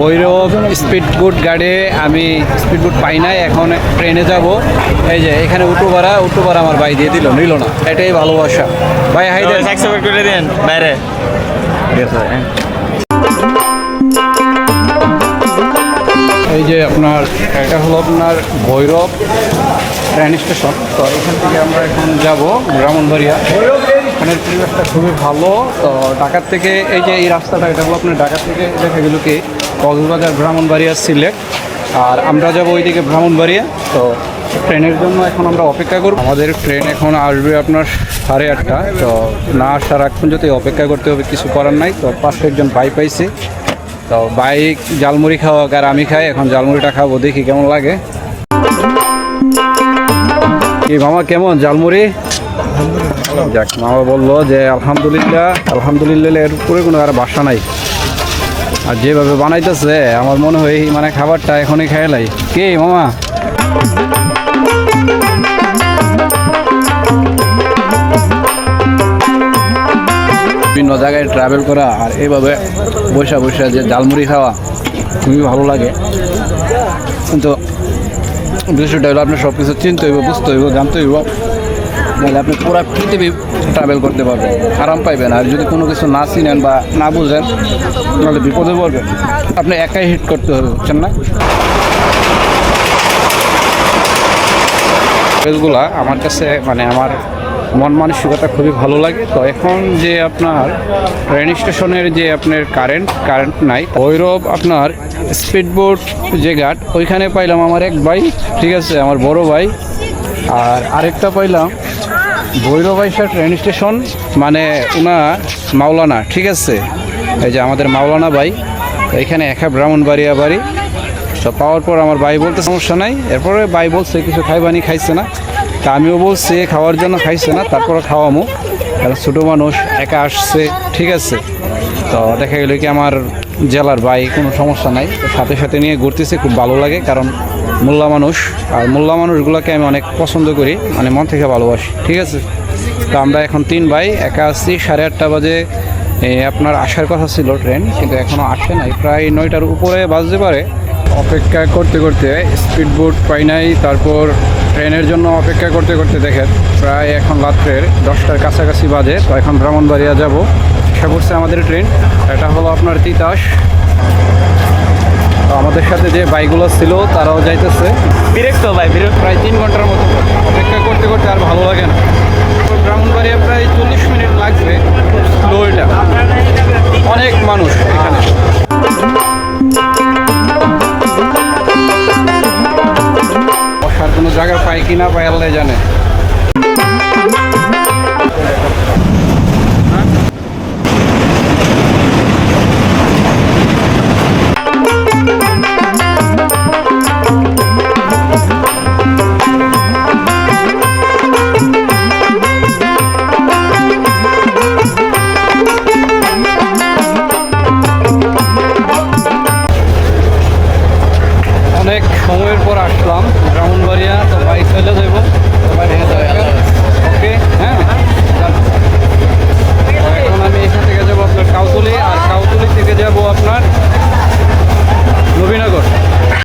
Bhairab speedboat গাড়ি আমি speedboat পাই নাই, এখন ট্রেনে যাব। এই যে এখানে উটো ভাড়া আমার ভাই দিয়ে দিল, নিল না, এটাই ভালোবাসা। ভাই হাই দেন, অ্যাকসেপ্ট করে দেন বাইরে। এই যে আপনার এটা হলো আপনার ভৈরব ট্রেন স্টেশন। তো এখান থেকে আমরা এখন যাব ব্রাহ্মণবাড়িয়া। এখানের পরিবেশটা খুবই ভালো। তো ঢাকার থেকে এই যে এই রাস্তাটা, এটা হলো আপনার ঢাকা থেকে দেখা গেল কি কক্সবাজার, ব্রাহ্মণবাড়িয়া, সিলেট। আর আমরা যাব ওইদিকে ব্রাহ্মণবাড়িয়া। তো ট্রেনের জন্য এখন আমরা অপেক্ষা করব। আমাদের ট্রেন এখন আসবে আপনার 8:30। তো না আসার এখন যদি অপেক্ষা করতে হবে, কিছু করার নাই। তো পাশে একজন ভাই পাইছি, তো বাইক জালমুড়ি খাওয়া আর আমি খাই, এখন জালমুড়িটা খাবো, দেখি কেমন লাগে। কি মামা কেমন জালমুড়ি? যাক, মামা বললো যে আলহামদুলিল্লাহ এর উপরে কোনো আর বাসা নাই। আর যেভাবে বানাইতেছে আমার মনে হয় মানে খাবারটা এখনই খেয়ালাই। কি মামা? বিভিন্ন জায়গায় ট্রাভেল করা আর এইভাবে বসে যে জালমুড়ি খাওয়া খুবই ভালো লাগে। কিন্তু বিষয়টা হলো আপনার সব কিছু চিনতে হইব, বুঝতে হইব, জানতে হইব, নাহলে আপনি পুরো পৃথিবী ট্রাভেল করতে পারবেন, আরাম পাইবেন। আর যদি কোনো কিছু না চিনেন বা না বুঝেন, তাহলে বিপদে পড়বেন। আপনি একাই হিট করতে হবে, বুঝছেন না? ড্রেসগুলা আমার কাছে মানে আমার মন মানসিকতা খুবই ভালো লাগে। তো এখন যে আপনার ট্রেন স্টেশনের যে আপনার কারেন্ট নাই, ভৈরব আপনার স্পিডবোট যে ঘাট, ওইখানে পাইলাম আমার এক ভাই, ঠিক আছে, আমার বড় ভাই। আর আরেকটা পাইলাম ভৈরব আইসা ট্রেন স্টেশন, মানে ওনার মাওলানা, ঠিক আছে, এই যে আমাদের মাওলানা ভাই, এখানে একা ব্রাহ্মণবাড়িয়া বাড়ি। তো পাওয়ার পর আমার ভাই বলতে সমস্যা নাই, এরপরে ভাই বলছে কিছু খাইবানি, খাইছে না। তা আমিও বলছি খাওয়ার জন্য, খাইছে না, তারপরে খাওয়ামো, কারণ ছোটো মানুষ একা আসছে, ঠিক আছে। তো দেখা গেল কি আমার জেলার ভাই, কোনো সমস্যা নাই, সাথে নিয়ে ঘুরতেছে, খুব ভালো লাগে। কারণ মোল্লা মানুষ, আর মোল্লা মানুষগুলোকে আমি অনেক পছন্দ করি, মানে মন থেকে ভালোবাসি, ঠিক আছে। তো আমরা এখন 3 ভাই একা আসছি। 8:30 বাজে আপনার আসার কথা ছিল ট্রেন, কিন্তু এখনও আসে নাই, প্রায় 9টার উপরে বাজতে পারে। অপেক্ষা করতে স্পিডবোট পাই নাই, তারপর ট্রেনের জন্য অপেক্ষা করতে দেখেন প্রায় এখন রাত্রের 10টার কাছাকাছি বাজে। তো এখন ব্রাহ্মণবাড়িয়া যাব, আশা করছে আমাদের ট্রেন। এটা হলো আপনার তিতাস। তো আমাদের সাথে যে বাইকগুলো ছিল তারাও যাইতেছে। বিরক্ত ভাই, বিরক্ত। প্রায় 3 ঘন্টার মতো অপেক্ষা করতে আর ভালো লাগে না। ব্রাহ্মণবাড়িয়া প্রায় 40 মিনিট লাগবে, স্লো এটা, অনেক মানুষ এখানে। বসার কোনো জায়গা পাই কি না পাই আল্লাহ জানে।